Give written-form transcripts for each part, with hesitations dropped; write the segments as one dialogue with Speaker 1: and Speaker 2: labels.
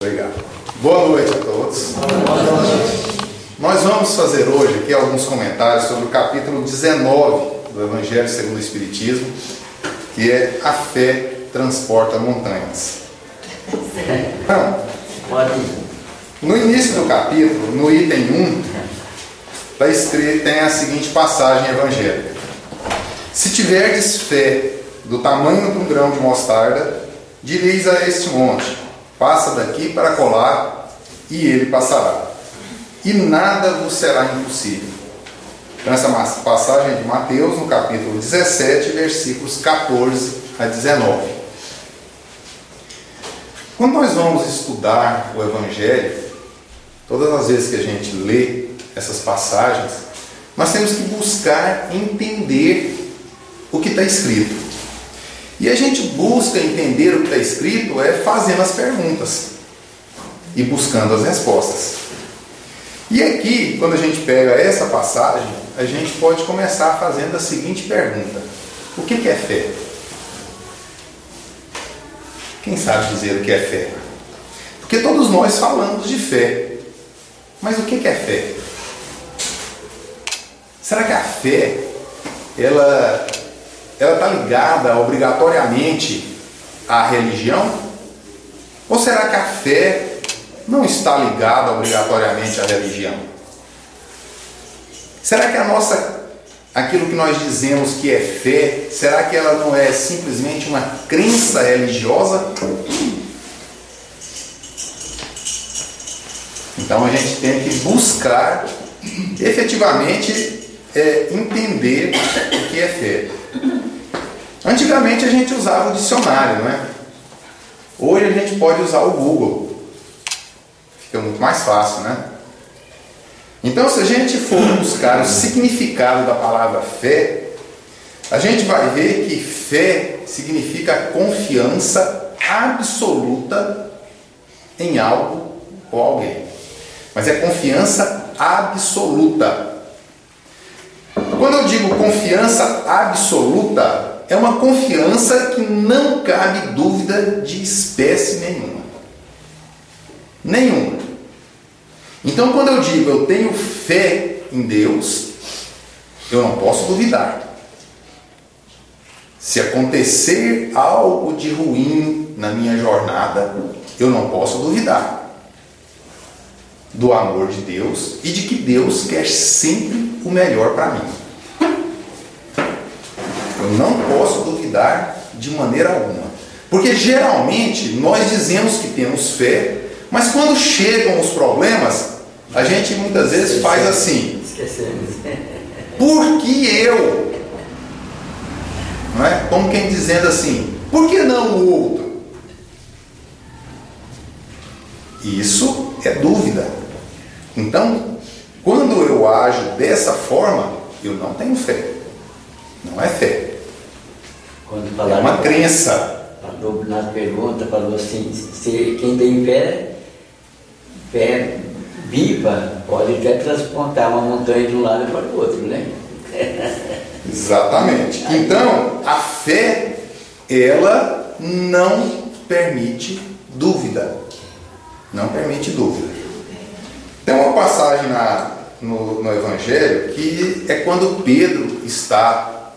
Speaker 1: Obrigado. Boa noite a todos.
Speaker 2: Boa noite.
Speaker 1: Nós vamos fazer hoje aqui alguns comentários sobre o capítulo 19 do Evangelho segundo o Espiritismo, que é a fé transporta montanhas. Então, no início do capítulo, no item 1, está escrito, tem a seguinte passagem evangélica: se tiverdes fé do tamanho de um grão de mostarda, direis a este monte: passa daqui para colar, e ele passará, e nada vos será impossível. Então, essa passagem é de Mateus, no capítulo 17, versículos 14 a 19. Quando nós vamos estudar o Evangelho, todas as vezes que a gente lê essas passagens, nós temos que buscar entender o que está escrito. E a gente busca entender o que está escrito fazendo as perguntas e buscando as respostas. E aqui, quando a gente pega essa passagem, a gente pode começar fazendo a seguinte pergunta: o que é fé? Quem sabe dizer o que é fé? Porque todos nós falamos de fé, mas o que é fé? Será que a fé ela está ligada obrigatoriamente à religião? Ou será que a fé não está ligada obrigatoriamente à religião? Será que aquilo que nós dizemos que é fé, será que ela não é simplesmente uma crença religiosa? Então a gente tem que buscar efetivamente entender o que é fé. Antigamente a gente usava o dicionário, não é? Hoje a gente pode usar o Google. Fica muito mais fácil, né? Então, se a gente for buscar o significado da palavra fé, a gente vai ver que fé significa confiança absoluta em algo ou alguém. Mas é confiança absoluta. Quando eu digo confiança absoluta, é uma confiança que não cabe dúvida de espécie nenhuma. Nenhuma. Então, quando eu digo eu tenho fé em Deus, eu não posso duvidar. Se acontecer algo de ruim na minha jornada, eu não posso duvidar do amor de Deus e de que Deus quer sempre o melhor para mim. Eu não posso duvidar de maneira alguma. Porque geralmente nós dizemos que temos fé, mas quando chegam os problemas, a gente muitas vezes faz assim: esquecemos. Por que eu? Não é? Como quem dizendo assim: por que não o outro? Isso é dúvida. Então, quando eu ajo dessa forma, eu não tenho fé. Não é fé.
Speaker 2: Quando
Speaker 1: é uma crença.
Speaker 2: Falou na pergunta, falou assim: se quem tem fé viva, pode até transportar uma montanha de um lado para o outro, né?
Speaker 1: Exatamente. Então, a fé, ela não permite dúvida. Não permite dúvida. Tem uma passagem no Evangelho que é quando Pedro está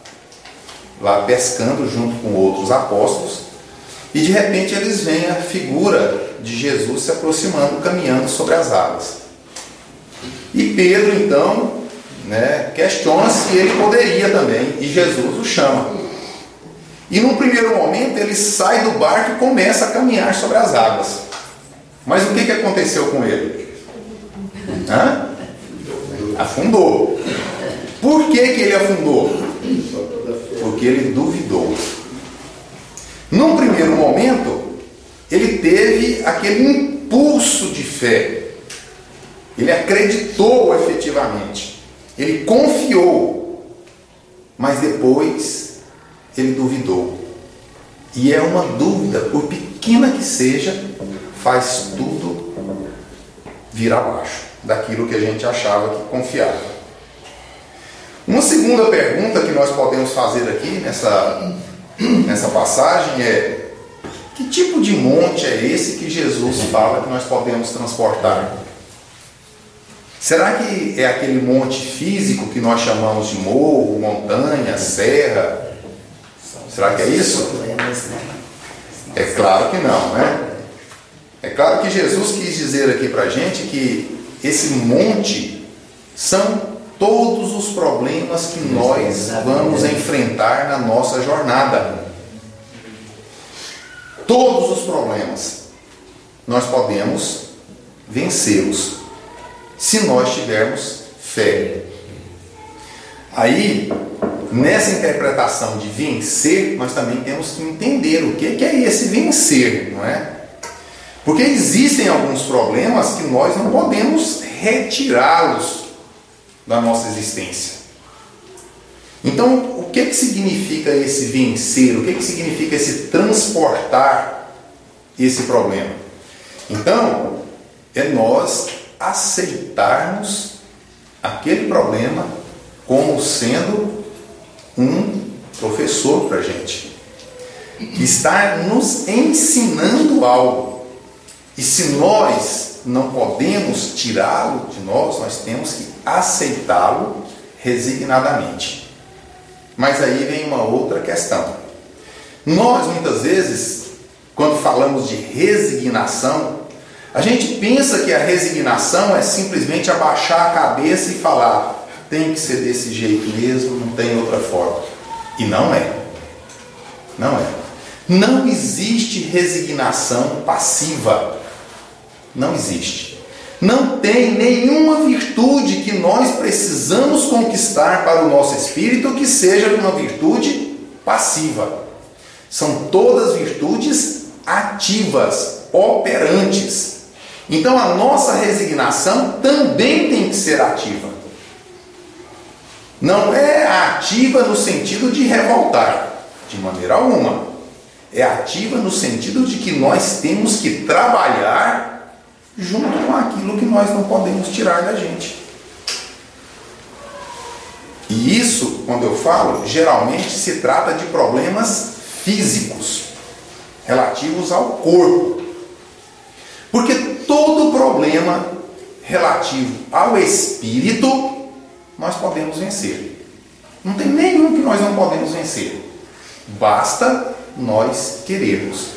Speaker 1: lá pescando junto com outros apóstolos e de repente eles veem a figura de Jesus se aproximando, caminhando sobre as águas. E Pedro então questiona se ele poderia também, e Jesus o chama. E num primeiro momento ele sai do barco e começa a caminhar sobre as águas. Mas o que aconteceu com ele? Afundou. Por que ele afundou? Porque ele duvidou. Num primeiro momento, ele teve aquele impulso de fé. Ele acreditou efetivamente. Ele confiou. Mas depois, ele duvidou. E é uma dúvida, por pequena que seja, faz tudo vir abaixo daquilo que a gente achava que confiava. Uma segunda pergunta que nós podemos fazer aqui nessa passagem é: Que tipo de monte é esse que Jesus fala que nós podemos transportar? Será que é aquele monte físico que nós chamamos de morro, montanha, serra? Será que é isso? É claro que não, né? É claro que Jesus quis dizer aqui para a gente que esse monte são todos os problemas que nós vamos enfrentar na nossa jornada. Todos os problemas nós podemos vencê-los se nós tivermos fé. Aí, nessa interpretação de vencer, nós também temos que entender o que é esse vencer, não é? Porque existem alguns problemas que nós não podemos retirá-los da nossa existência. Então, o que significa esse vencer? O que significa esse transportar esse problema? Então, é nós aceitarmos aquele problema como sendo um professor para a gente, que está nos ensinando algo. E se nós não podemos tirá-lo de nós, nós temos que aceitá-lo resignadamente. Mas aí vem uma outra questão. Nós, muitas vezes, quando falamos de resignação, a gente pensa que a resignação é simplesmente abaixar a cabeça e falar: tem que ser desse jeito mesmo, não tem outra forma. E não é. Não é. Não existe resignação passiva. Não existe. Não tem nenhuma virtude que nós precisamos conquistar para o nosso espírito que seja uma virtude passiva. São todas virtudes ativas, operantes. Então a nossa resignação também tem que ser ativa. Não é ativa no sentido de revoltar, de maneira alguma. É ativa no sentido de que nós temos que trabalhar junto com aquilo que nós não podemos tirar da gente. E isso, quando eu falo, geralmente se trata de problemas físicos, relativos ao corpo. Porque todo problema relativo ao espírito, nós podemos vencer. Não tem nenhum que nós não podemos vencer. Basta nós querermos.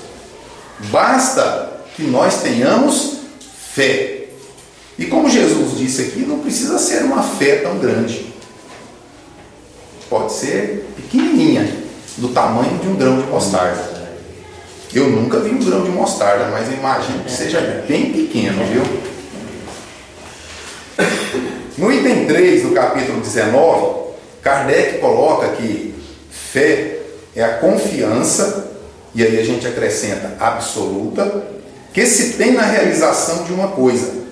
Speaker 1: Basta que nós tenhamos fé. E como Jesus disse aqui, não precisa ser uma fé tão grande. Pode ser pequenininha, do tamanho de um grão de mostarda. Eu nunca vi um grão de mostarda, mas eu imagino que seja bem pequeno, viu? No item 3 do capítulo 19, Kardec coloca que fé é a confiança, e aí a gente acrescenta absoluta, que se tem na realização de uma coisa.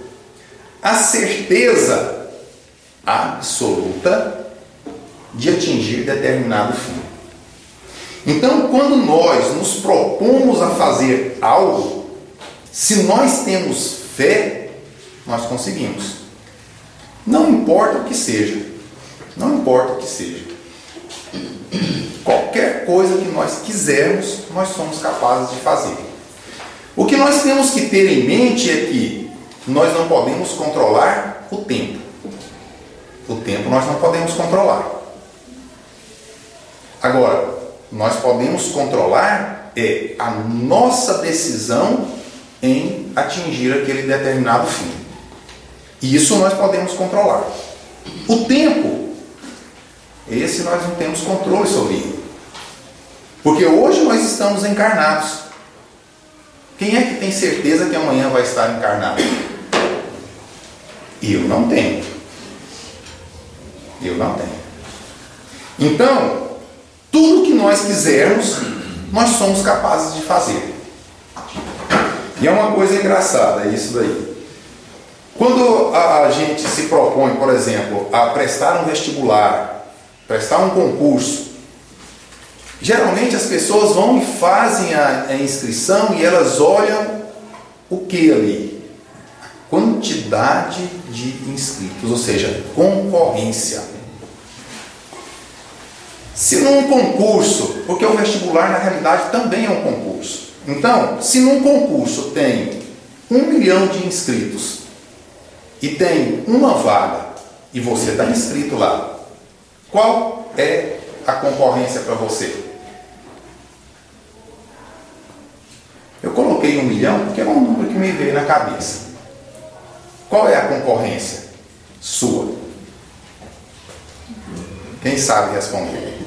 Speaker 1: A certeza absoluta de atingir determinado fim. Então, quando nós nos propomos a fazer algo, se nós temos fé, nós conseguimos. Não importa o que seja. Não importa o que seja. Qualquer coisa que nós quisermos, nós somos capazes de fazer. O que nós temos que ter em mente é que nós não podemos controlar o tempo. O tempo nós não podemos controlar. Agora, nós podemos controlar a nossa decisão em atingir aquele determinado fim. E isso nós podemos controlar. O tempo, esse nós não temos controle sobre ele. Porque hoje nós estamos encarnados. Quem é que tem certeza que amanhã vai estar encarnado? Eu não tenho. Eu não tenho. Então, tudo que nós quisermos, nós somos capazes de fazer. E é uma coisa engraçada, é isso daí. Quando a gente se propõe, por exemplo, a prestar um vestibular, prestar um concurso, geralmente as pessoas vão e fazem a inscrição e elas olham o que ali? A quantidade de inscritos, ou seja, concorrência. Se num concurso, porque o vestibular na realidade também é um concurso, Então, se num concurso tem 1 milhão de inscritos e tem uma vaga e você está inscrito lá, qual é a concorrência para você? Eu coloquei 1 milhão porque é um número que me veio na cabeça. Qual é a concorrência sua? Quem sabe responder?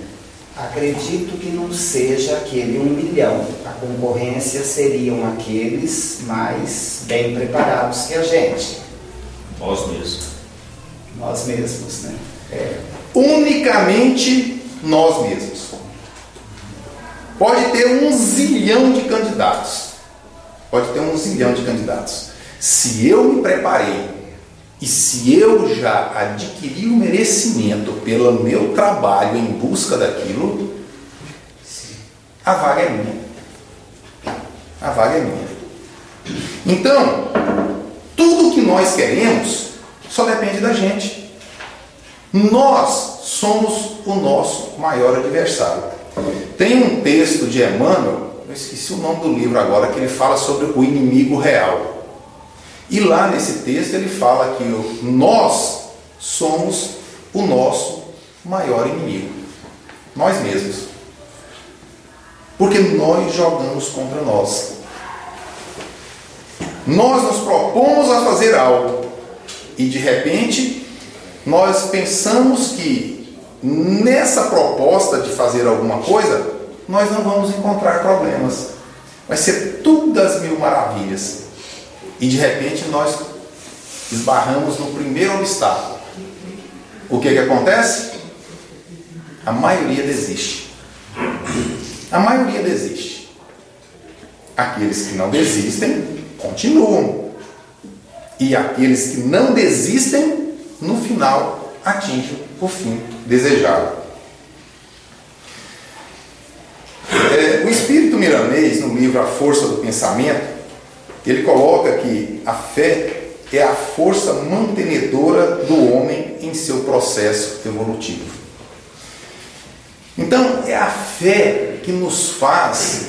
Speaker 3: Acredito que não seja aquele 1 milhão. A concorrência seriam aqueles mais bem preparados que a gente.
Speaker 4: Nós mesmos.
Speaker 3: Nós mesmos, né?
Speaker 1: Unicamente nós mesmos. Pode ter 1 zilhão de candidatos. Pode ter 1 zilhão de candidatos. Se eu me preparei e se eu já adquiri o merecimento pelo meu trabalho em busca daquilo, a vaga é minha. A vaga é minha. Então, tudo que nós queremos só depende da gente. Nós somos o nosso maior adversário. Tem um texto de Emmanuel, eu esqueci o nome do livro agora, que ele fala sobre o inimigo real. E lá nesse texto ele fala que nós somos o nosso maior inimigo. Nós mesmos. Porque nós jogamos contra nós. Nós nos propomos a fazer algo e de repente nós pensamos que nessa proposta de fazer alguma coisa nós não vamos encontrar problemas. Vai ser tudo das mil maravilhas. E de repente nós esbarramos no primeiro obstáculo. O que acontece? A maioria desiste. A maioria desiste. Aqueles que não desistem, continuam. E aqueles que não desistem, no final, atingem o fim desejado. O espírito milanês, no livro A Força do Pensamento, ele coloca que a fé é a força mantenedora do homem em seu processo evolutivo. Então, é a fé que nos faz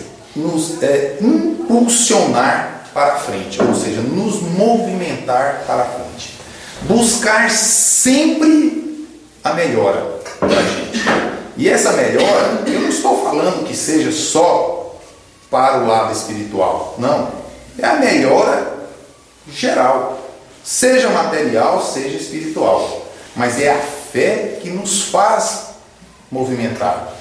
Speaker 1: impulsionar para frente, ou seja, nos movimentar para frente. Buscar sempre a melhora da gente. E essa melhora, eu não estou falando que seja só para o lado espiritual, não. É a melhora geral, seja material, seja espiritual. Mas é a fé que nos faz movimentar.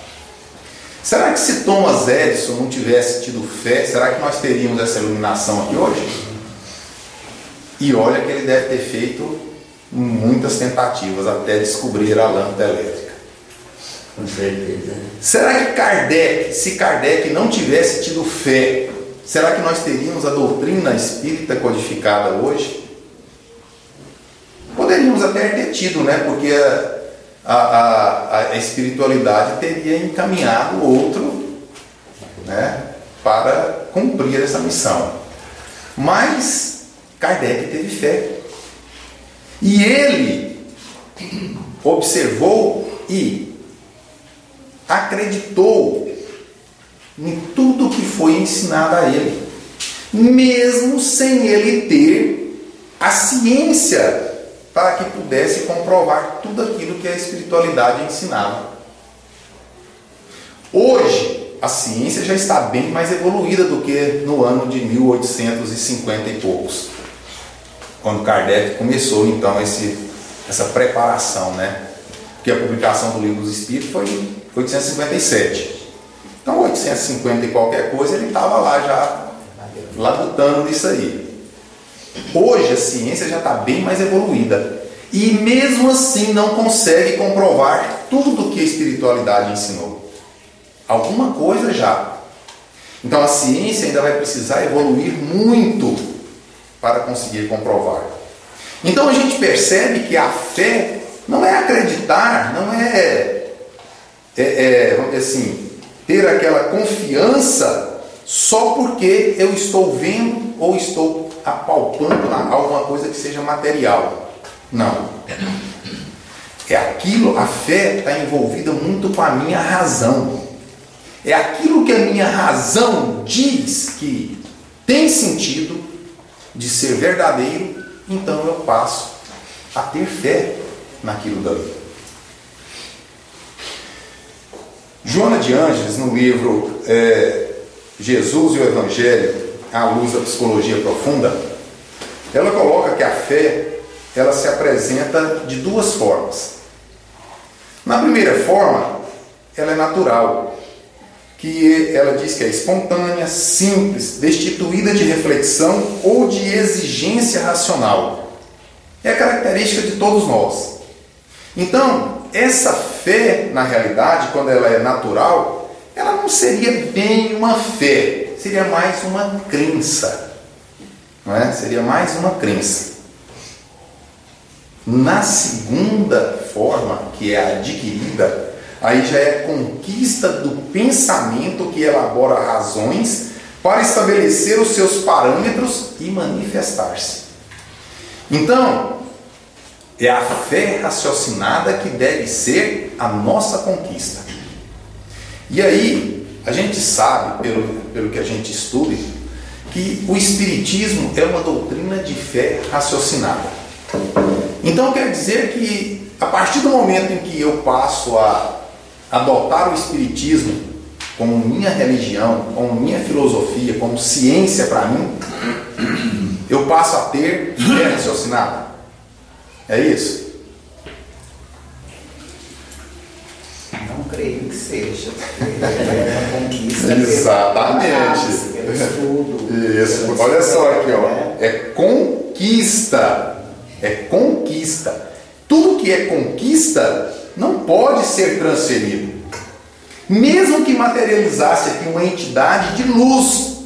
Speaker 1: Será que se Thomas Edison não tivesse tido fé, será que nós teríamos essa iluminação aqui hoje? E olha que ele deve ter feito muitas tentativas até descobrir a lâmpada elétrica.
Speaker 2: Com certeza.
Speaker 1: Será que se Kardec não tivesse tido fé, será que nós teríamos a doutrina espírita codificada hoje? Poderíamos até ter tido, né? Porque a espiritualidade teria encaminhado outro, né, para cumprir essa missão. Mas Kardec teve fé. E ele observou e acreditou em tudo que foi ensinado a ele, mesmo sem ele ter a ciência para que pudesse comprovar tudo aquilo que a espiritualidade ensinava. Hoje, a ciência já está bem mais evoluída do que no ano de 1850 e poucos, quando Kardec começou então essa preparação, né? Porque a publicação do Livro dos Espíritos foi em 857. Então, 850 e qualquer coisa, ele estava lá já labutando nisso aí. Hoje a ciência já está bem mais evoluída. E mesmo assim não consegue comprovar tudo que a espiritualidade ensinou. Alguma coisa já. Então a ciência ainda vai precisar evoluir muito para conseguir comprovar. Então a gente percebe que a fé não é acreditar, não vamos dizer assim, ter aquela confiança só porque eu estou vendo ou estou apalpando alguma coisa que seja material. Não. A fé está envolvida muito com a minha razão. É aquilo que a minha razão diz que tem sentido de ser verdadeiro, então eu passo a ter fé naquilo dali. Joana de Ângeles, no livro Jesus e o Evangelho à luz da psicologia profunda, ela coloca que a fé, ela se apresenta de duas formas. Na primeira forma, ela é natural, que ela diz que é espontânea, simples, destituída de reflexão ou de exigência racional. É característica de todos nós. Então, essa fé, na realidade, quando ela é natural, ela não seria bem uma fé, seria mais uma crença. Não é? Seria mais uma crença. Na segunda forma, que é adquirida, aí já é conquista do pensamento que elabora razões para estabelecer os seus parâmetros e manifestar-se. Então, é a fé raciocinada que deve ser a nossa conquista. E aí, a gente sabe, pelo que a gente estuda, que o Espiritismo é uma doutrina de fé raciocinada. Então quer dizer que a partir do momento em que eu passo a adotar o Espiritismo como minha religião, como minha filosofia, como ciência para mim, eu passo a ter fé raciocinada. É isso?
Speaker 3: Não creio que seja. É uma conquista.
Speaker 1: Exatamente.
Speaker 3: Pelo estudo.
Speaker 1: Isso. Olha só aqui, ó. É conquista. É conquista. Tudo que é conquista não pode ser transferido. Mesmo que materializasse aqui uma entidade de luz,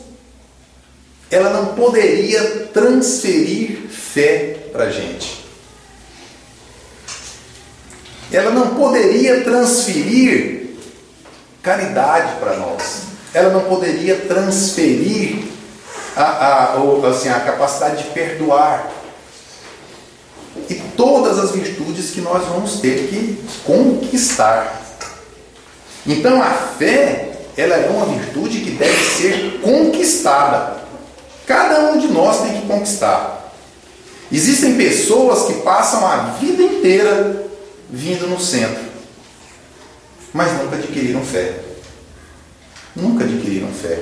Speaker 1: ela não poderia transferir fé para a gente. Ela não poderia transferir caridade para nós. Ela não poderia transferir a capacidade de perdoar. E todas as virtudes que nós vamos ter que conquistar. Então a fé, ela é uma virtude que deve ser conquistada. Cada um de nós tem que conquistar. Existem pessoas que passam a vida inteira vindo no centro, mas nunca adquiriram fé. Nunca adquiriram fé.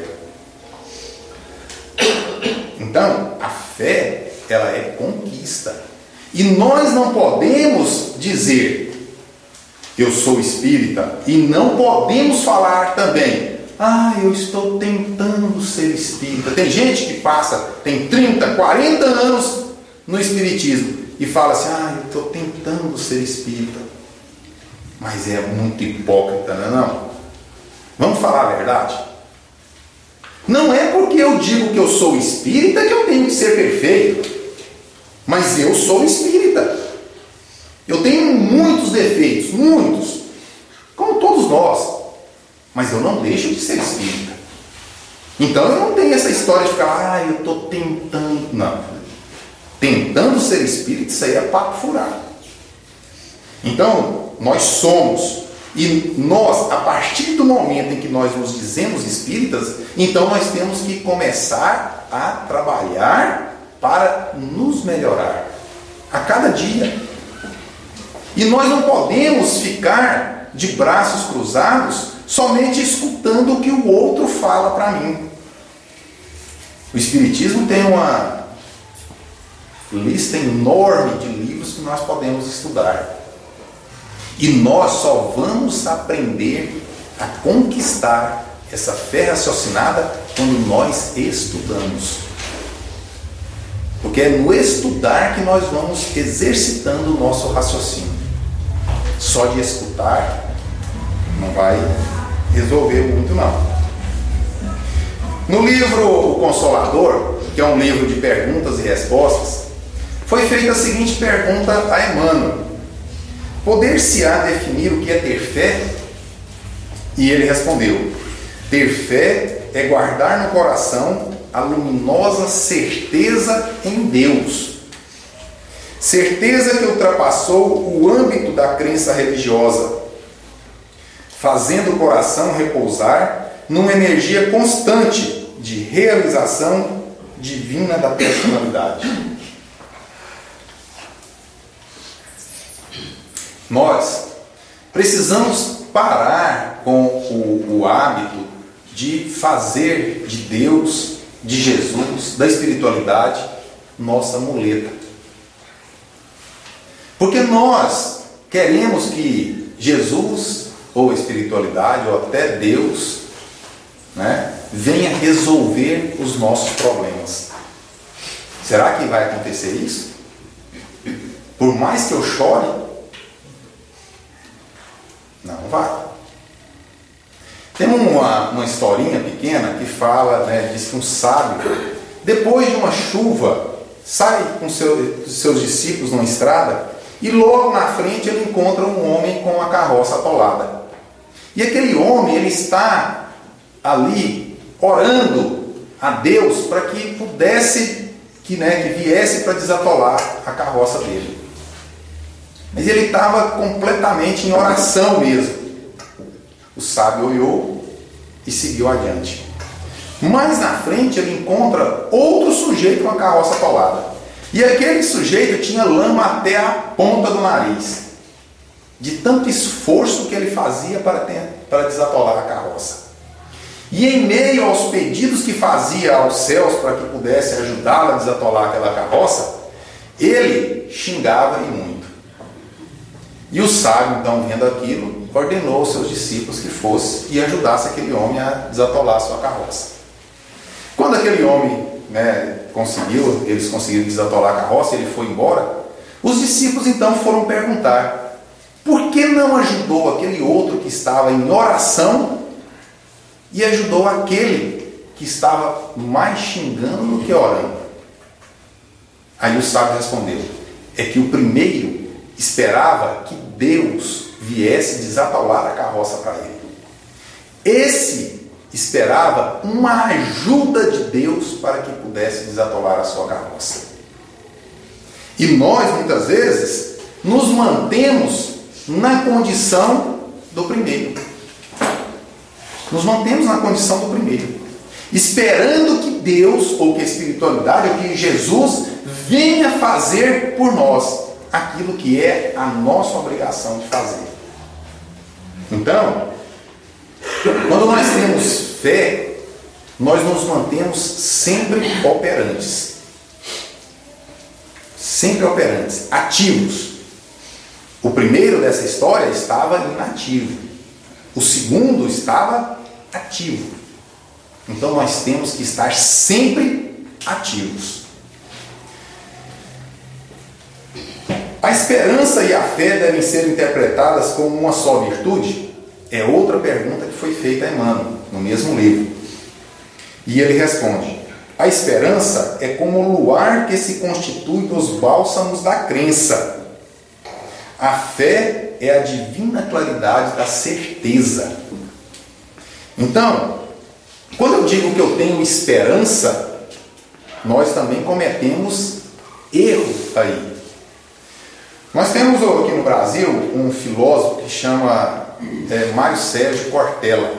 Speaker 1: Então, a fé, ela é conquista. E nós não podemos dizer eu sou espírita e não podemos falar também eu estou tentando ser espírita. Tem gente que tem 30, 40 anos no espiritismo e fala assim, eu estou tentando ser espírita. Mas é muito hipócrita, não é não? Vamos falar a verdade? Não é porque eu digo que eu sou espírita que eu tenho que ser perfeito. Mas eu sou espírita. Eu tenho muitos defeitos, muitos. Como todos nós. Mas eu não deixo de ser espírita. Então eu não tenho essa história de ficar, eu estou tentando. Não. Tentando ser espírita, isso aí é papo furado. Então, nós somos. E nós, a partir do momento em que nós nos dizemos espíritas, então nós temos que começar a trabalhar para nos melhorar a cada dia. E nós não podemos ficar de braços cruzados somente escutando o que o outro fala para mim. O Espiritismo tem uma lista enorme de livros que nós podemos estudar. E nós só vamos aprender a conquistar essa fé raciocinada quando nós estudamos. Porque é no estudar que nós vamos exercitando o nosso raciocínio. Só de escutar não vai resolver muito não. No livro O Consolador, que é um livro de perguntas e respostas, foi feita a seguinte pergunta a Emmanuel: poder-se-á definir o que é ter fé? E ele respondeu: ter fé é guardar no coração a luminosa certeza em Deus. Certeza que ultrapassou o âmbito da crença religiosa, fazendo o coração repousar numa energia constante de realização divina da personalidade. Nós precisamos parar com o hábito de fazer de Deus, de Jesus, da espiritualidade, nossa muleta. Porque nós queremos que Jesus, ou a espiritualidade, ou até Deus, né, venha resolver os nossos problemas. Será que vai acontecer isso? Por mais que eu chore, não vai. Tem uma historinha pequena que fala, né, diz que um sábio, depois de uma chuva, sai com seus discípulos numa estrada e logo na frente ele encontra um homem com uma carroça atolada. E aquele homem, ele está ali orando a Deus para que pudesse, que viesse para desatolar a carroça dele. Mas ele estava completamente em oração mesmo. O sábio olhou e seguiu adiante. Mais na frente ele encontra outro sujeito com a carroça atolada. E aquele sujeito tinha lama até a ponta do nariz, de tanto esforço que ele fazia para desatolar a carroça. E em meio aos pedidos que fazia aos céus para que pudesse ajudá-lo a desatolar aquela carroça, ele xingava e muito. E o sábio, então, vendo aquilo, ordenou aos seus discípulos que fosse e ajudasse aquele homem a desatolar a sua carroça. Quando aquele homem, eles conseguiram desatolar a carroça, ele foi embora, os discípulos então foram perguntar: por que não ajudou aquele outro que estava em oração e ajudou aquele que estava mais xingando do que orando? Aí o sábio respondeu: é que o primeiro esperava que Deus viesse desatolar a carroça para ele. Esse esperava uma ajuda de Deus para que pudesse desatolar a sua carroça. E nós, muitas vezes, nos mantemos na condição do primeiro. Nos mantemos na condição do primeiro, esperando que Deus, ou que a espiritualidade, ou que Jesus venha fazer por nós aquilo que é a nossa obrigação de fazer. Então, quando nós temos fé, nós nos mantemos sempre operantes. Sempre operantes, ativos. O primeiro dessa história estava inativo. O segundo estava ativo. Então nós temos que estar sempre ativos. A esperança e a fé devem ser interpretadas como uma só virtude? É outra pergunta que foi feita a Emmanuel, no mesmo livro. E ele responde: a esperança é como o luar que se constitui dos bálsamos da crença. A fé é a divina claridade da certeza. Então, quando eu digo que eu tenho esperança, nós também cometemos erro aí. Nós temos aqui no Brasil um filósofo que chama Mário Sérgio Cortella.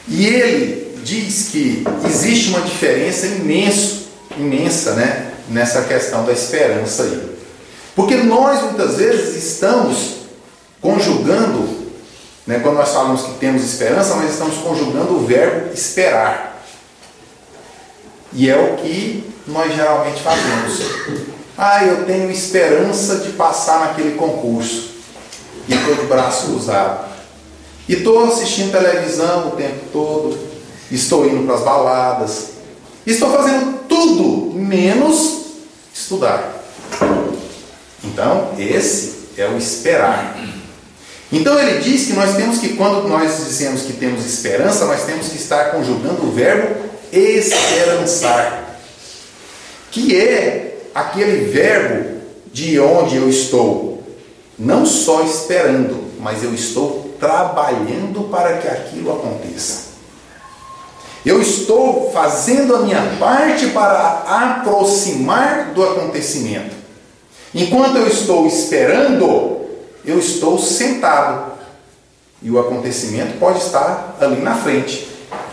Speaker 1: E ele diz que existe uma diferença imensa, né, nessa questão da esperança aí. Porque nós muitas vezes estamos conjugando, né, quando nós falamos que temos esperança, nós estamos conjugando o verbo esperar. E é o que nós geralmente fazemos. Eu tenho esperança de passar naquele concurso. E estou de braço cruzado. E estou assistindo televisão o tempo todo. Estou indo para as baladas. Estou fazendo tudo menos estudar. Então, esse é o esperar. Então ele diz que nós temos que, quando nós dizemos que temos esperança, nós temos que estar conjugando o verbo esperançar, que é aquele verbo de onde eu estou não só esperando, mas eu estou trabalhando para que aquilo aconteça. Eu estou fazendo a minha parte para aproximar do acontecimento. Enquanto eu estou esperando, eu estou sentado. e o acontecimento pode estar ali na frente.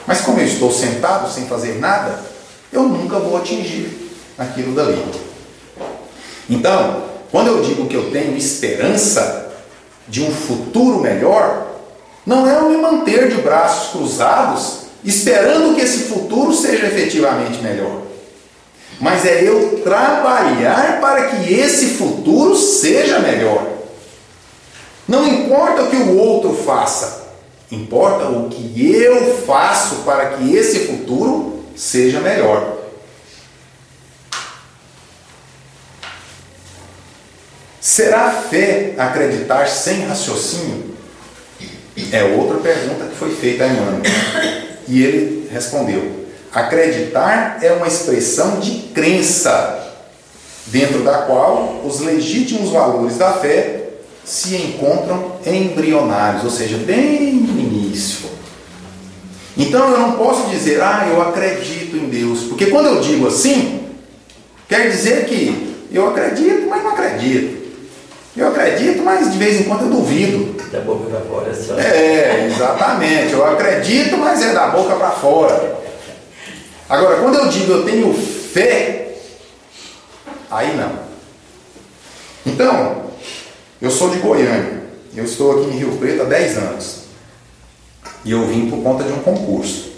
Speaker 1: Mas como eu estou sentado sem fazer nada, eu nunca vou atingir aquilo dali. Então, quando eu digo que eu tenho esperança de um futuro melhor, não é eu me manter de braços cruzados esperando que esse futuro seja efetivamente melhor, mas é eu trabalhar para que esse futuro seja melhor. Não importa o que o outro faça, importa o que eu faço para que esse futuro seja melhor. Será fé acreditar sem raciocínio? É outra pergunta que foi feita a Emmanuel. E ele respondeu: acreditar é uma expressão de crença, dentro da qual os legítimos valores da fé se encontram embrionários, ou seja, bem no início. Então eu não posso dizer, eu acredito em Deus, porque quando eu digo assim, quer dizer que eu acredito, mas não acredito. Eu acredito, mas de vez em quando eu duvido.
Speaker 2: Da boca para fora só.
Speaker 1: Exatamente. Eu acredito, mas é da boca para fora. Agora, quando eu digo eu tenho fé, aí não. Então, eu sou de Goiânia. Eu estou aqui em Rio Preto há 10 anos. E eu vim por conta de um concurso.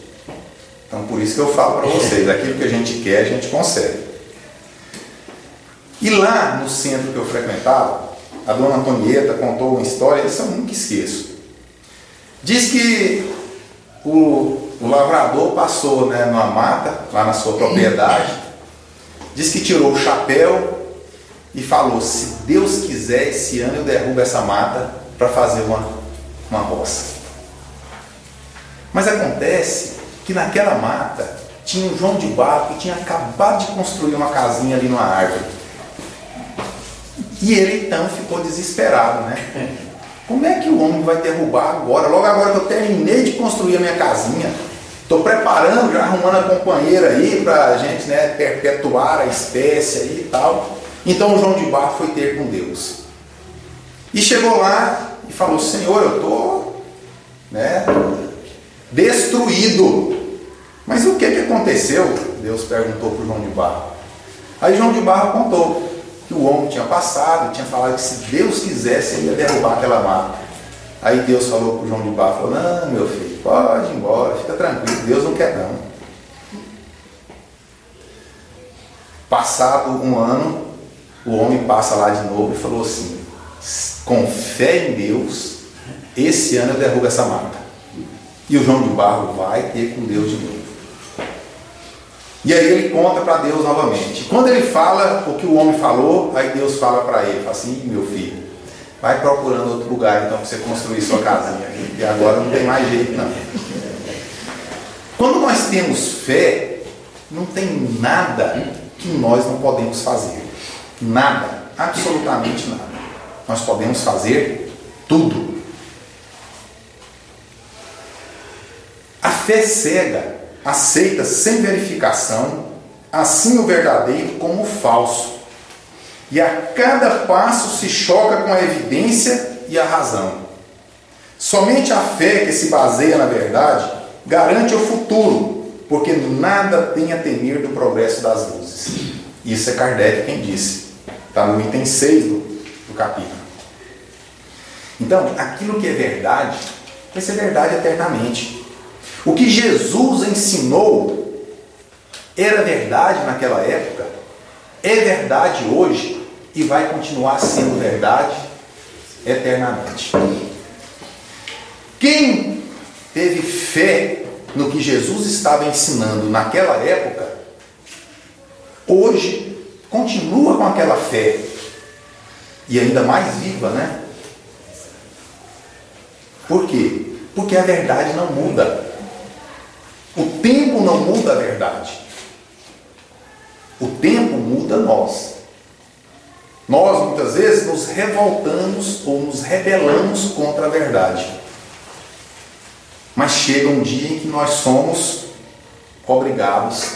Speaker 1: Então, por isso que eu falo para vocês, aquilo que a gente quer, a gente consegue. E lá no centro que eu frequentava, a dona Antonieta contou uma história, isso eu nunca esqueço. Diz que o lavrador passou, numa mata, lá na sua propriedade, diz que tirou o chapéu e falou: se Deus quiser, esse ano eu derrubo essa mata para fazer uma roça. Mas acontece que naquela mata tinha um João de Barro que tinha acabado de construir uma casinha ali numa árvore. E ele então ficou desesperado, Como é que o homem vai derrubar agora? Logo agora que eu terminei de construir a minha casinha, estou preparando, já arrumando a companheira aí para a gente perpetuar a espécie aí e tal. Então o João de Barro foi ter com Deus. E chegou lá e falou: Senhor, eu estou destruído. Mas o que aconteceu? Deus perguntou para o João de Barro. Aí João de Barro contou que o homem tinha passado, tinha falado que se Deus quisesse, ele ia derrubar aquela mata. Aí Deus falou para o João de Barro, falou: não, meu filho, pode ir embora, fica tranquilo, Deus não quer não. Passado um ano, o homem passa lá de novo e falou assim: com fé em Deus, esse ano eu derrubo essa mata. E o João de Barro vai ter com Deus de novo. E aí ele conta para Deus novamente. Quando ele fala o que o homem falou, aí Deus fala para ele, fala assim: meu filho, vai procurando outro lugar então para você construir sua casinha. E agora não tem mais jeito não. Quando nós temos fé, não tem nada que nós não podemos fazer. Nada, absolutamente nada. Nós podemos fazer tudo. A fé cega aceita sem verificação, assim o verdadeiro como o falso. E a cada passo se choca com a evidência e a razão. Somente a fé que se baseia na verdade garante o futuro, porque nada tem a temer do progresso das luzes. Isso é Kardec quem disse. Está no item 6 do capítulo. Então, aquilo que é verdade, vai ser verdade eternamente. O que Jesus ensinou era verdade naquela época, é verdade hoje e vai continuar sendo verdade eternamente. Quem teve fé no que Jesus estava ensinando naquela época, hoje continua com aquela fé e ainda mais viva, Por quê? Porque a verdade não muda. O tempo não muda a verdade. O tempo muda nós. Nós muitas vezes nos revoltamos ou nos rebelamos contra a verdade. Mas chega um dia em que nós somos obrigados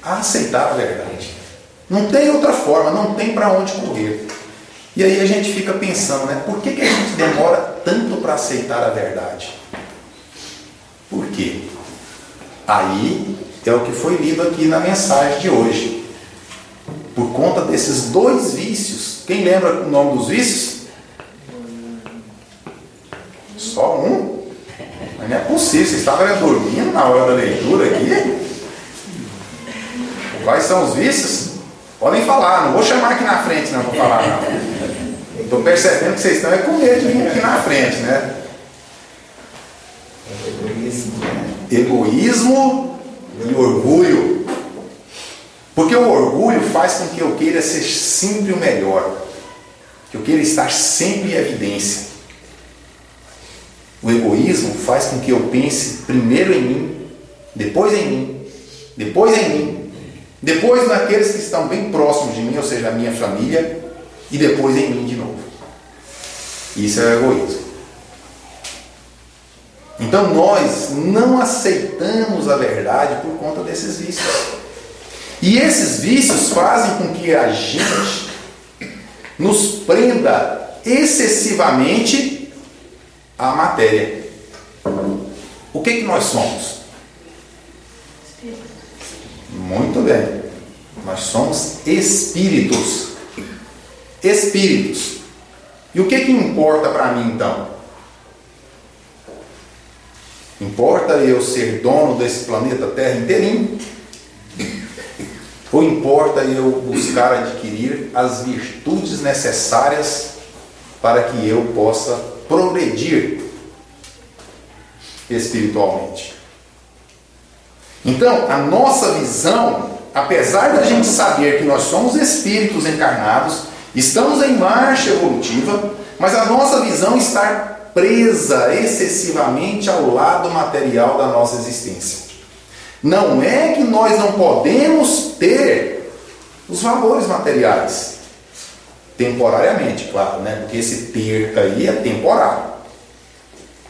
Speaker 1: a aceitar a verdade. Não tem outra forma, não tem para onde correr. E aí a gente fica pensando, né? Por que a gente demora tanto para aceitar a verdade? Por quê? Aí é o que foi lido aqui na mensagem de hoje. Por conta desses dois vícios. Quem lembra o nome dos vícios? Só um? Mas não é possível. Vocês estavam dormindo na hora da leitura aqui? Quais são os vícios? Podem falar. Não vou chamar aqui na frente, não. Vou falar não. Estou percebendo que vocês estão com medo de vir aqui na frente, né? Egoísmo e orgulho. Porque o orgulho faz com que eu queira ser sempre o melhor, que eu queira estar sempre em evidência. O egoísmo faz com que eu pense primeiro em mim, depois em mim, depois em mim, depois naqueles que estão bem próximos de mim, ou seja, a minha família, e depois em mim de novo. Isso é o egoísmo. Então nós não aceitamos a verdade por conta desses vícios. E esses vícios fazem com que a gente nos prenda excessivamente à matéria. O que nós somos? Muito bem. Nós somos espíritos. Espíritos. E o que importa para mim então? Importa eu ser dono desse planeta Terra inteirinho? Ou importa eu buscar adquirir as virtudes necessárias para que eu possa progredir espiritualmente? Então, a nossa visão, apesar da gente saber que nós somos espíritos encarnados, estamos em marcha evolutiva, mas a nossa visão está presa excessivamente ao lado material da nossa existência. Não é que nós não podemos ter os valores materiais, temporariamente, claro, né? Porque esse ter aí é temporário.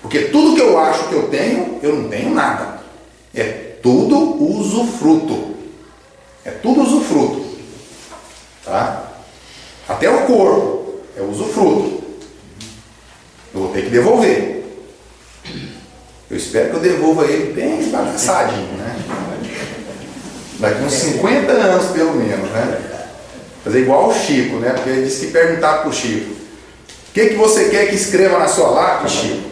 Speaker 1: Porque tudo que eu acho que eu tenho, eu não tenho nada. É tudo usufruto. É tudo usufruto. Tá? Até o corpo é usufruto. Eu vou ter que devolver. Eu espero que eu devolva ele bem esbagaçadinho, né? Daqui uns 50 anos pelo menos, né? Fazer igual o Chico, né? Porque ele disse que perguntar para o Chico: o que você quer que escreva na sua lápide, Chico?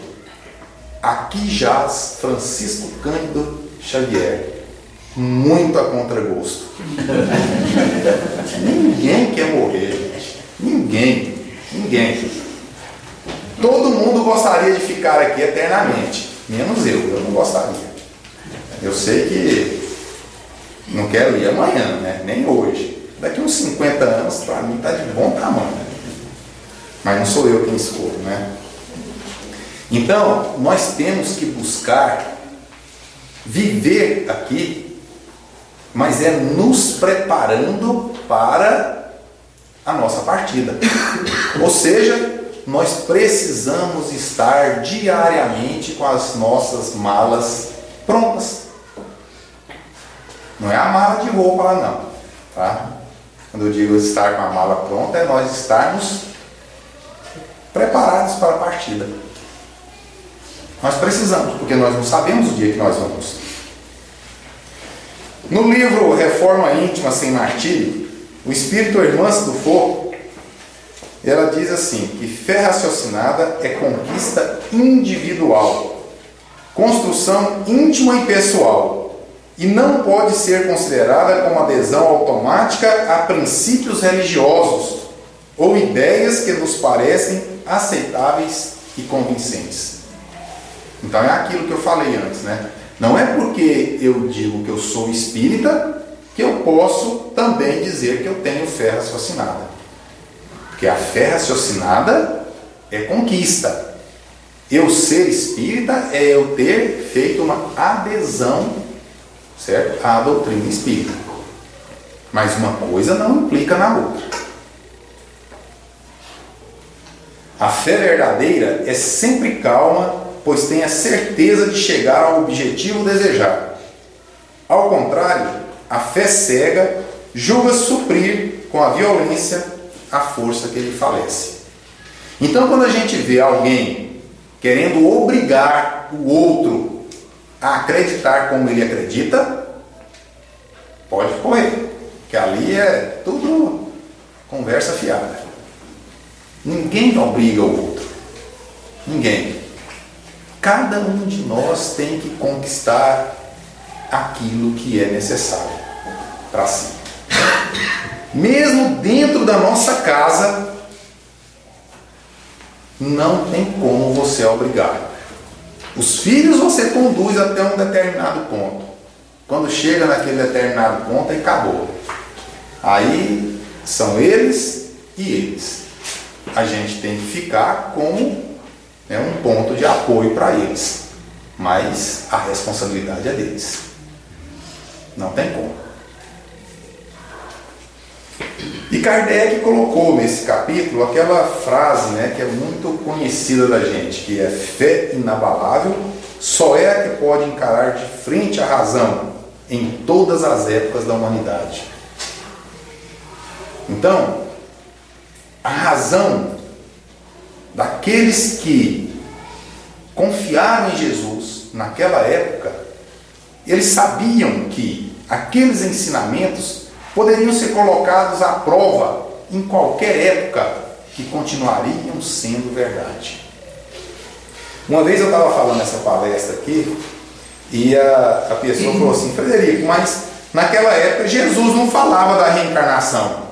Speaker 1: Aqui jaz Francisco Cândido Xavier, muito a contragosto. Ninguém quer morrer, gente. Ninguém. Todo mundo gostaria de ficar aqui eternamente, menos eu não gostaria. Eu sei que não quero ir amanhã, né? Nem hoje. Daqui uns 50 anos, para mim, está de bom tamanho. Mas não sou eu quem escolho, né? Então, nós temos que buscar viver aqui, mas é nos preparando para a nossa partida. Ou seja, nós precisamos estar diariamente com as nossas malas prontas. Não é a mala de roupa lá não, tá? Quando eu digo estar com a mala pronta, é nós estarmos preparados para a partida. Nós precisamos, porque nós não sabemos o dia que nós vamos. No livro Reforma Íntima Sem Martírio, o espírito Hermance Dufour, ela diz assim, que fé raciocinada é conquista individual, construção íntima e pessoal, e não pode ser considerada como adesão automática a princípios religiosos ou ideias que nos parecem aceitáveis e convincentes. Então é aquilo que eu falei antes, né? Não é porque eu digo que eu sou espírita que eu posso também dizer que eu tenho fé raciocinada. Porque a fé raciocinada é conquista. Eu ser espírita é eu ter feito uma adesão, certo? À doutrina espírita. Mas uma coisa não implica na outra. A fé verdadeira é sempre calma, pois tem a certeza de chegar ao objetivo desejado. Ao contrário, a fé cega julga suprir com a violência a força que ele falece. Então, quando a gente vê alguém querendo obrigar o outro a acreditar como ele acredita, pode correr, que ali é tudo conversa fiada. Ninguém obriga o outro. Ninguém. Cada um de nós tem que conquistar aquilo que é necessário para si. Mesmo dentro da nossa casa, não tem como você obrigar. Os filhos você conduz até um determinado ponto. Quando chega naquele determinado ponto, aí acabou. Aí são eles e eles. A gente tem que ficar como um ponto de apoio para eles. Mas a responsabilidade é deles. Não tem como. E Kardec colocou nesse capítulo aquela frase, que é muito conhecida da gente, que é: fé inabalável só é a que pode encarar de frente a razão em todas as épocas da humanidade. Então, a razão daqueles que confiaram em Jesus naquela época, eles sabiam que aqueles ensinamentos poderiam ser colocados à prova em qualquer época, que continuariam sendo verdade. Uma vez eu estava falando essa palestra aqui, e a pessoa falou assim: Frederico, mas naquela época Jesus não falava da reencarnação.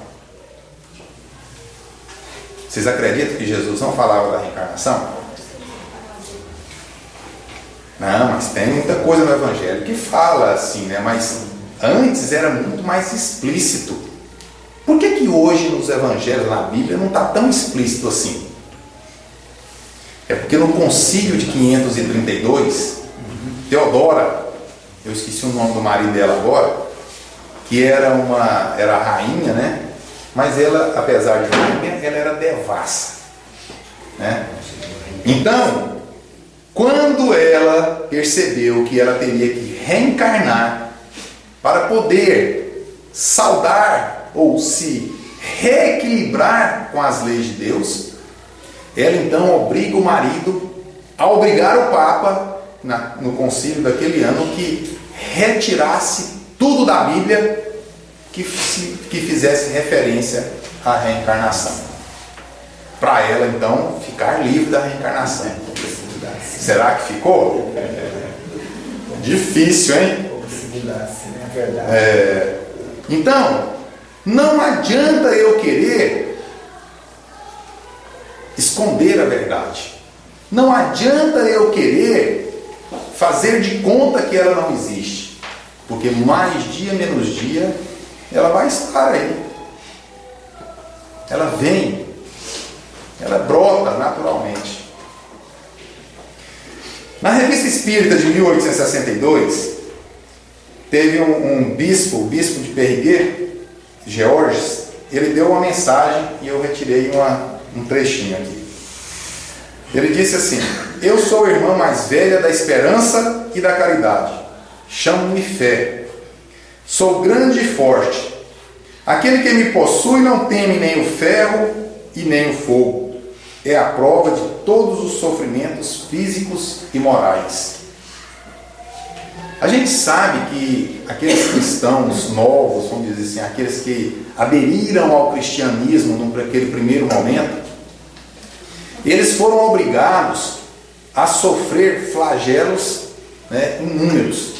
Speaker 1: Vocês acreditam que Jesus não falava da reencarnação? Não, mas tem muita coisa no Evangelho que fala assim, mas antes era muito mais explícito. Por que hoje nos Evangelhos, na Bíblia, não está tão explícito assim? É porque no concílio de 532, Teodora, eu esqueci o nome do marido dela agora, que era rainha, mas ela, apesar de rainha, ela era devassa. Então, quando ela percebeu que ela teria que reencarnar para poder saudar ou se reequilibrar com as leis de Deus, ela então obriga o marido a obrigar o Papa, no concílio daquele ano, que retirasse tudo da Bíblia que fizesse referência à reencarnação, para ela então ficar livre da reencarnação. Será que ficou? Difícil, hein?
Speaker 3: É verdade.
Speaker 1: Então, não adianta eu querer esconder a verdade. Não adianta eu querer fazer de conta que ela não existe. Porque mais dia, menos dia, ela vai estar aí. Ela vem. Ela brota naturalmente. Na Revista Espírita de 1862, teve um bispo, o bispo de Périgueux, Georges, ele deu uma mensagem e eu retirei um trechinho aqui. Ele disse assim: eu sou a irmã mais velha da esperança e da caridade. Chamo-me fé. Sou grande e forte. Aquele que me possui não teme nem o ferro e nem o fogo. É a prova de todos os sofrimentos físicos e morais. A gente sabe que aqueles cristãos novos, vamos dizer assim, aqueles que aderiram ao cristianismo naquele primeiro momento, eles foram obrigados a sofrer flagelos inúmeros,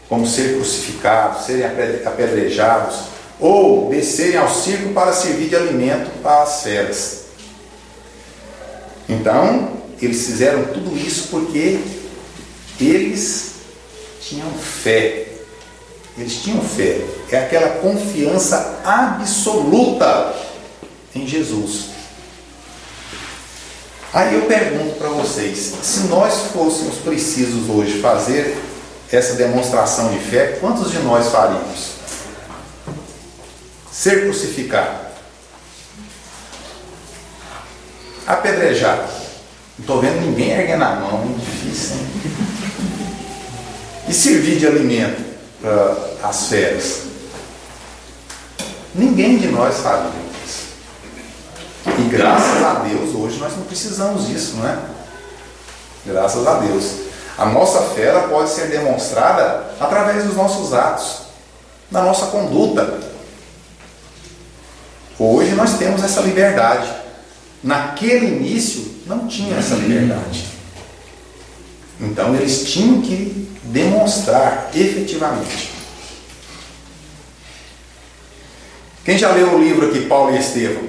Speaker 1: como ser crucificados, serem apedrejados, ou descerem ao circo para servir de alimento para as feras. Então, eles fizeram tudo isso porque eles tinham fé. Eles tinham fé. É aquela confiança absoluta em Jesus. Aí eu pergunto para vocês: se nós fôssemos precisos hoje fazer essa demonstração de fé, quantos de nós faríamos? Ser crucificado, apedrejado. Não estou vendo ninguém erguendo a mão, muito difícil, hein? E servir de alimento para as feras. Ninguém de nós faria isso. graças a Deus, hoje nós não precisamos disso, não é? Graças a Deus. A nossa fé ela pode ser demonstrada através dos nossos atos, da nossa conduta. Hoje nós temos essa liberdade. Naquele início não tinha essa liberdade. Então eles tinham que demonstrar efetivamente. Quem já leu o livro aqui, Paulo e Estevão?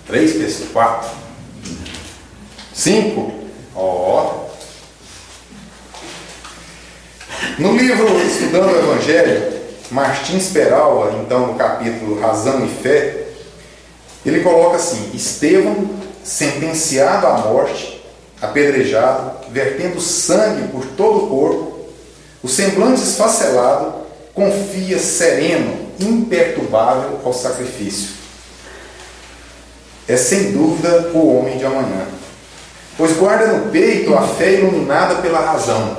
Speaker 1: 3 pessoas? 4? 5? Ó. No livro Estudando o Evangelho, Martins Peralva, então no capítulo Razão e Fé, ele coloca assim: Estevão, sentenciado à morte, apedrejado, vertendo sangue por todo o corpo, o semblante esfacelado, confia sereno, imperturbável ao sacrifício. É sem dúvida o homem de amanhã, pois guarda no peito a fé iluminada pela razão,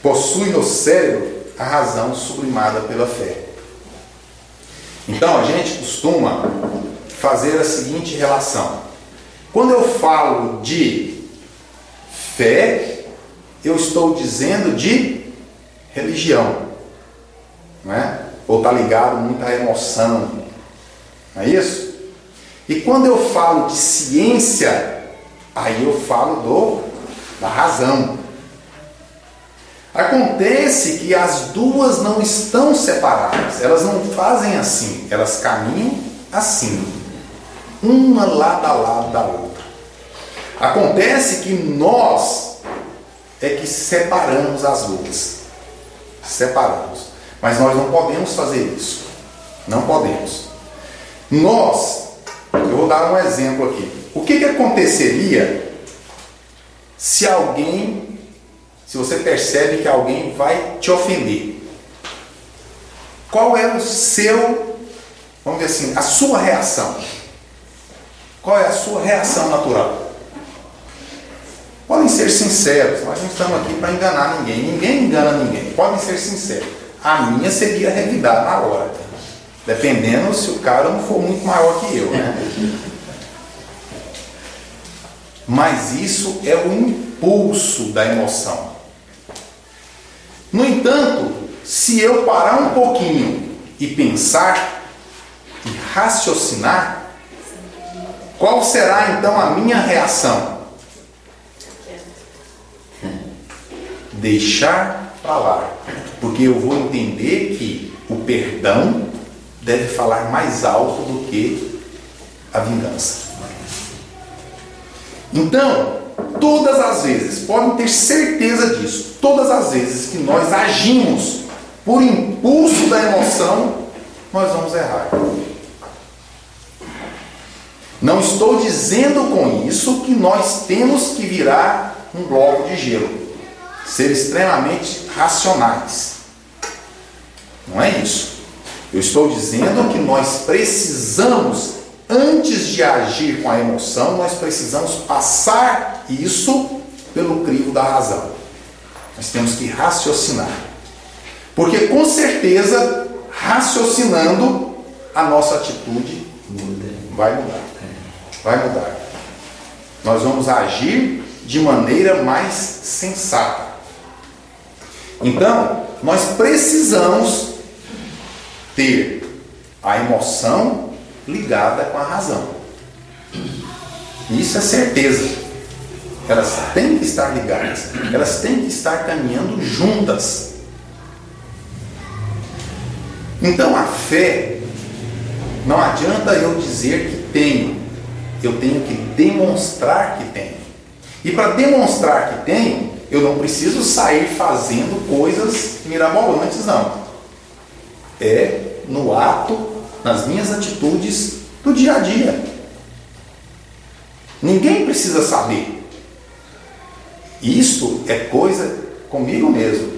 Speaker 1: possui no cérebro a razão sublimada pela fé. Então a gente costuma fazer a seguinte relação: quando eu falo de fé, eu estou dizendo de religião, não é? Ou está ligado muito à emoção, não é isso? E quando eu falo de ciência, aí eu falo da razão. Acontece que as duas não estão separadas, elas não fazem assim, elas caminham assim, uma lado a lado da outra. Acontece que nós é que separamos as duas, separamos, mas nós não podemos fazer isso, não podemos. Eu vou dar um exemplo aqui. O que aconteceria se você percebe que alguém vai te ofender? Qual é o seu, vamos dizer assim, a sua reação? Qual é a sua reação natural? Podem ser sinceros, nós não estamos aqui para enganar ninguém. Ninguém engana ninguém. Podem ser sinceros. A minha seria revidar na hora, dependendo se o cara não for muito maior que eu, né? Mas isso é o impulso da emoção. No entanto, se eu parar um pouquinho e pensar e raciocinar, qual será então a minha reação? Deixar para lá, porque eu vou entender que o perdão deve falar mais alto do que a vingança. Então, todas as vezes, podem ter certeza disso, todas as vezes que nós agimos por impulso da emoção, nós vamos errar. Não estou dizendo com isso que nós temos que virar um bloco de gelo, ser extremamente racionais. Não é isso. Eu estou dizendo que nós precisamos, antes de agir com a emoção, nós precisamos passar isso pelo crivo da razão. Nós temos que raciocinar. Porque com certeza, raciocinando, a nossa atitude vai mudar. Vai mudar. Nós vamos agir de maneira mais sensata. Então, nós precisamos ter a emoção ligada com a razão. Isso é certeza. Elas têm que estar ligadas. Elas têm que estar caminhando juntas. Então a fé, não adianta eu dizer que tenho. Eu tenho que demonstrar que tenho. E para demonstrar que tenho, eu não preciso sair fazendo coisas mirabolantes, não. É no ato, nas minhas atitudes do dia a dia. Ninguém precisa saber. Isso é coisa comigo mesmo.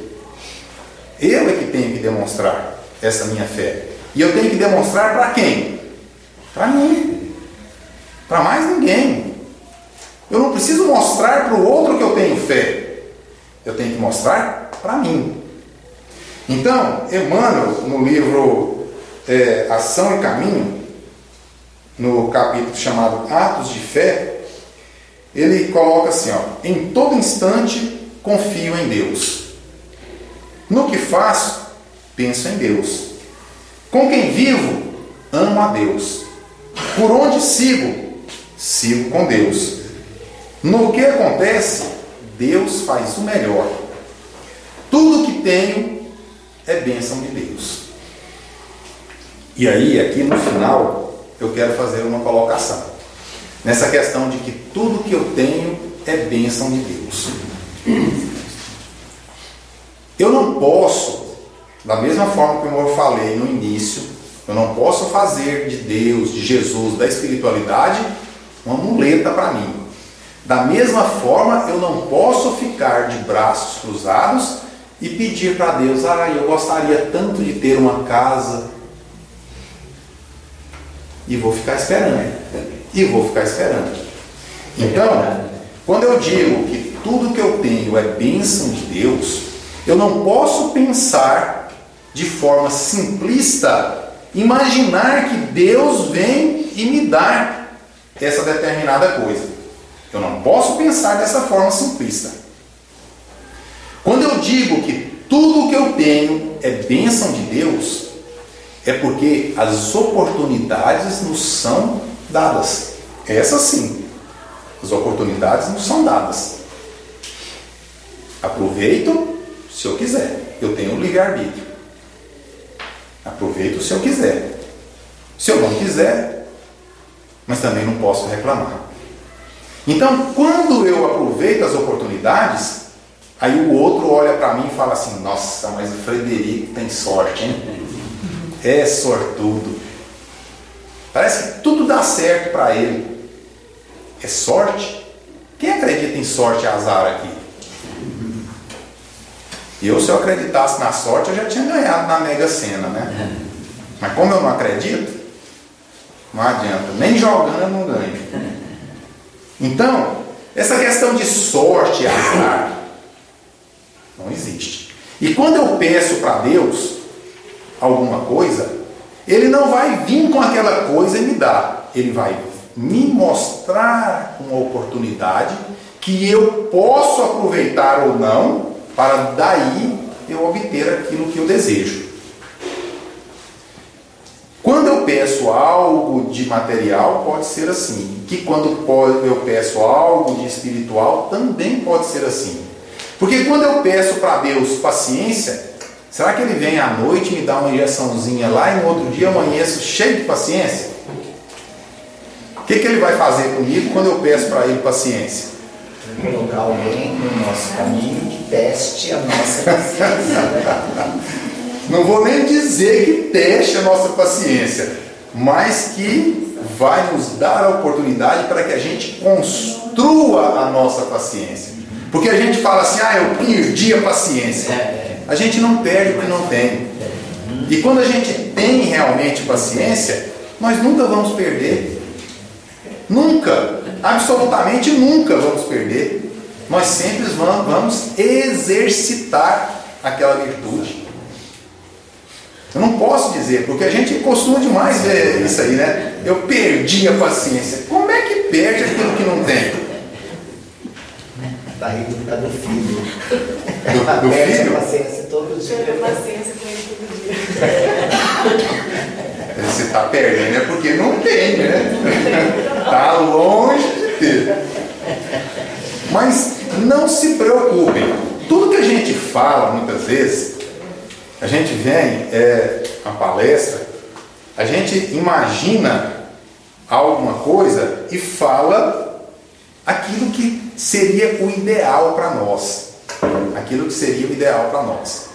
Speaker 1: Eu é que tenho que demonstrar essa minha fé. E eu tenho que demonstrar para quem? Para mim. Para mais ninguém. Eu não preciso mostrar para o outro que eu tenho fé. Eu tenho que mostrar para mim. Então, Emmanuel, no livro Ação e Caminho, no capítulo chamado Atos de Fé, ele coloca assim, ó: em todo instante confio em Deus. No que faço, penso em Deus. Com quem vivo, amo a Deus. Por onde sigo, sigo com Deus. No que acontece, Deus faz o melhor. Tudo que tenho é bênção de Deus. E aí, aqui no final, eu quero fazer uma colocação. Nessa questão de que tudo que eu tenho é bênção de Deus. Eu não posso, da mesma forma que eu falei no início, eu não posso fazer de Deus, de Jesus, da espiritualidade, uma muleta para mim. Da mesma forma, eu não posso ficar de braços cruzados e pedir para Deus: eu gostaria tanto de ter uma casa, e vou ficar esperando. Então, quando eu digo que tudo que eu tenho é bênção de Deus, eu não posso pensar de forma simplista, imaginar que Deus vem e me dá essa determinada coisa. Eu não posso pensar dessa forma simplista. Quando eu digo que tudo que eu tenho é bênção de Deus, é porque as oportunidades nos são dadas. Essas sim, as oportunidades nos são dadas. Aproveito se eu quiser. Eu tenho livre-arbítrio. Aproveito se eu quiser. Se eu não quiser, mas também não posso reclamar. Então, quando eu aproveito as oportunidades, aí o outro olha para mim e fala assim: nossa, mas o Frederico tem sorte, hein? É sortudo. Parece que tudo dá certo para ele. É sorte? Quem acredita em sorte e azar aqui? Eu, se eu acreditasse na sorte, eu já tinha ganhado na Mega Sena, né? Mas como eu não acredito, não adianta. Nem jogando eu não ganho. Então, essa questão de sorte e azar não existe. E quando eu peço para Deus alguma coisa, Ele não vai vir com aquela coisa e me dar. Ele vai me mostrar uma oportunidade que eu posso aproveitar ou não, para daí eu obter aquilo que eu desejo. Quando eu peço algo de material, pode ser assim. Que quando eu peço algo de espiritual, também pode ser assim. Porque quando eu peço para Deus paciência, será que Ele vem à noite e me dá uma injeçãozinha lá e no outro dia eu amanheço cheio de paciência? O que Ele vai fazer comigo quando eu peço para Ele paciência?
Speaker 3: Colocar alguém no nosso caminho que teste a nossa paciência.
Speaker 1: Não vou nem dizer que teste a nossa paciência, mas que vai nos dar a oportunidade para que a gente construa a nossa paciência. Porque a gente fala assim: eu perdi a paciência. A gente não perde o que não tem. E quando a gente tem realmente paciência, nós nunca vamos perder. Nunca, absolutamente nunca vamos perder. Nós sempre vamos exercitar aquela virtude. Eu não posso dizer, porque a gente costuma demais ver isso aí, né? Eu perdi a paciência. Como é que perde aquilo que não tem?
Speaker 3: Está rindo por causa do filho.
Speaker 1: Do
Speaker 3: Perde
Speaker 1: filho?
Speaker 3: a paciência todo dia.
Speaker 5: Perde a paciência com ele todo dia.
Speaker 1: Você está perdendo é porque não tem, né? Está longe de ter. Mas não se preocupem. Tudo que a gente fala, muitas vezes, a gente vem uma palestra, a gente imagina alguma coisa e fala aquilo que seria o ideal para nós. Aquilo que seria o ideal para nós.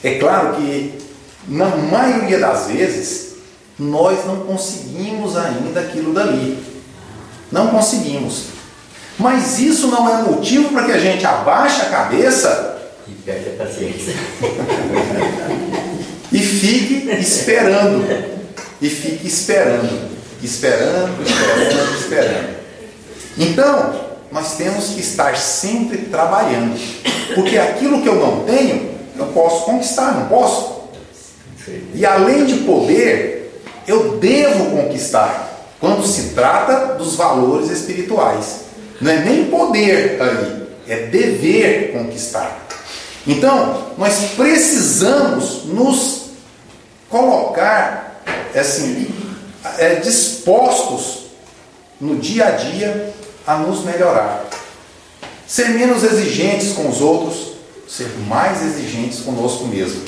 Speaker 1: É claro que, na maioria das vezes, nós não conseguimos ainda aquilo dali. Não conseguimos. Mas isso não é motivo para que a gente abaixe a cabeça
Speaker 2: E perde a paciência.
Speaker 1: e fique esperando. E fique esperando. Esperando. Então, nós temos que estar sempre trabalhando. Porque aquilo que eu não tenho, eu posso conquistar, não posso? E além de poder, eu devo conquistar quando se trata dos valores espirituais. Não é nem poder ali, é dever conquistar. Então, nós precisamos nos colocar assim, dispostos no dia a dia a nos melhorar. Ser menos exigentes com os outros, ser mais exigentes conosco mesmo.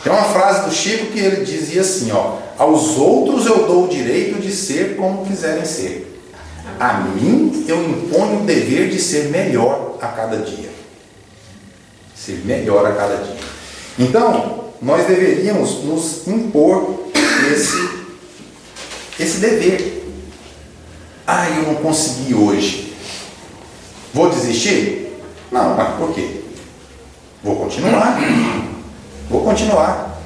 Speaker 1: Tem uma frase do Chico que ele dizia assim, ó: aos outros eu dou o direito de ser como quiserem ser. A mim eu imponho o dever de ser melhor a cada dia. Ser melhor a cada dia. Então, nós deveríamos nos impor esse dever. Ah, eu não consegui hoje. Vou desistir? Não, mas por quê? Vou continuar. Vou continuar.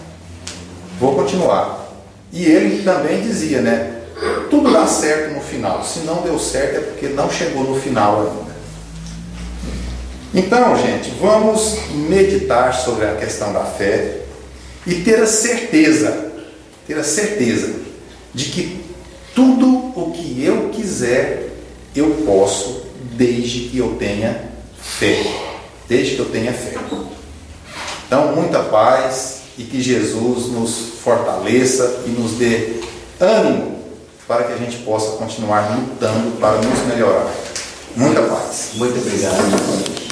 Speaker 1: Vou continuar. E ele também dizia, né? Tudo dá certo no final. Se não deu certo é porque não chegou no final ainda. Então, gente, vamos meditar sobre a questão da fé e ter a certeza de que tudo o que eu quiser, eu posso, desde que eu tenha fé. Desde que eu tenha fé. Então, muita paz e que Jesus nos fortaleça e nos dê ânimo para que a gente possa continuar lutando para nos melhorar. Muita paz.
Speaker 2: Muito obrigado.